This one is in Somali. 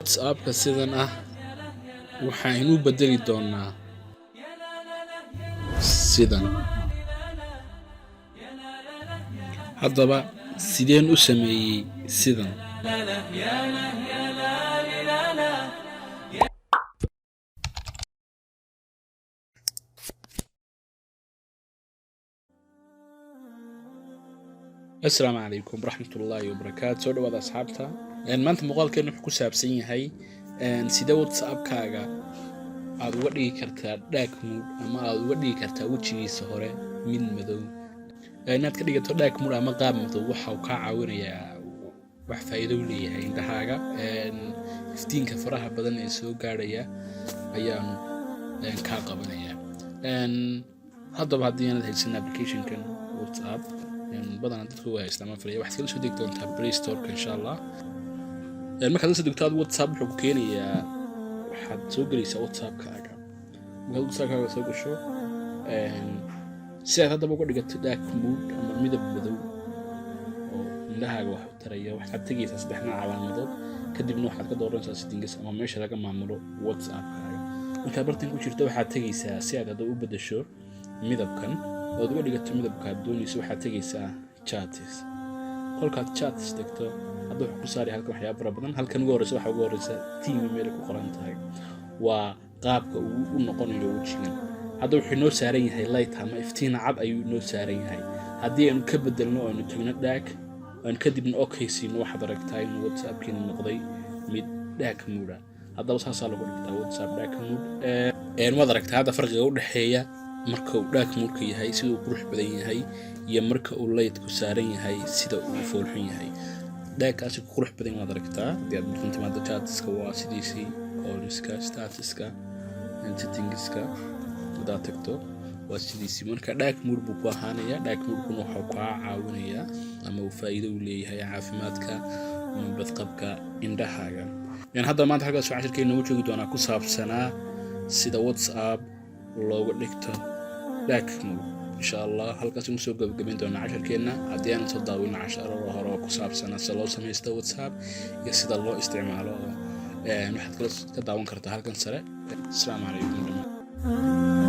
WhatsApp-ka sidan ah waxaynu bedeli doonaa sidan. haddaba sideen u sameeyey sidan? السلام عليكم ورحمة الله وبركاته. سو dhawaad asxaabta maanta muuqaalkeenu wuxuu ku saabsan yahay sida WhatsApp-kaaga aad uga dhigi kartaa dark mode ama aad uga dhigi kartaa wejigiisa hore mid madow. inaad ka dhigato dark mode ama qaab madow waxa uu kaa caawinayaa wax faa'iido u leeyahay indhahaaga. iftiinka faraha badan ee soo gaaraya ayaanu kaa qabanaya. haddaba haddii aanad haysan application-kan WhatsApp badan dadku way isticmaalaan fariiyo wax kala soo degto doontaa Play Store-ka insha Allah. markaad soo degto WhatsApp wuxuu ku keenayaa waxaad soo gelaysaa WhatsApp-kaaga. markaad WhatsApp-kaaga soo gasho si aad haddaba uga dhigato dark mode ama midab madow oo indhahaaga wax u taraya waxaad tegaysaa saddexna calaamadood kadibna waxaad ka dooranaysaa settings ama meesha laga maamulo WhatsApp-kaaga. markaad bartan ku jirto waxaad tegaysaa si aad u beddesho midabkan ood uga dhigato midabkaad doonayso waxaad tegaysaa chats. kolkaad chats degto hadda wuxuu ku saari halkan waxyaabo fara badan. halkan ugu horeysa waxa ugu horeysa team email ku qoran tahay waa qaabka uu u noqonayo wejigan. hadda wuxuu noo saaran yahay light ama iftiin cad ayuu noo saaran yahay. haddii aanu ka bedelno oo aanu tagno dark aan kadibna okay siino waxaad aragtaa inuu WhatsApp-kiina noqday mid dark mode. haddaba saasaa lagu dhigtaa WhatsApp dark mode. waad aragtaa hadda farqiga u dhexeeya marka uu dark mode yahay sida uu qurux badan yahay iyo marka uu light ku saaran yahay sida uu foolxun yahay. dark-kaasi ku qurux badan waad aragtaa hadii aad bartan timaado chatska waa sidiisii calls-ka statuska settingska hadaad tagto waa sidiisii. marka dark mode buu ku ahaanayaa. dark mode-kuna wuxuu kaa caawinayaa ama uu faa'iido u leeyahay caafimaadka ama badqabka indhahaaga. hadda maanta halkaas waxaan shirkeyna ugu joogi doonaa ku saabsanaa sida WhatsApp looga dhigto dark mode. insha Allah halkaas ugu soo gabagabayn doonaa casharkeena haddii aan soo daawino casharro hore oo ku saabsanaa sida loo samaysto WhatsApp iyo sida loo isticmaalo. waxaad kala ka daawan kartaa halkan sare. Assalaamu calaykum.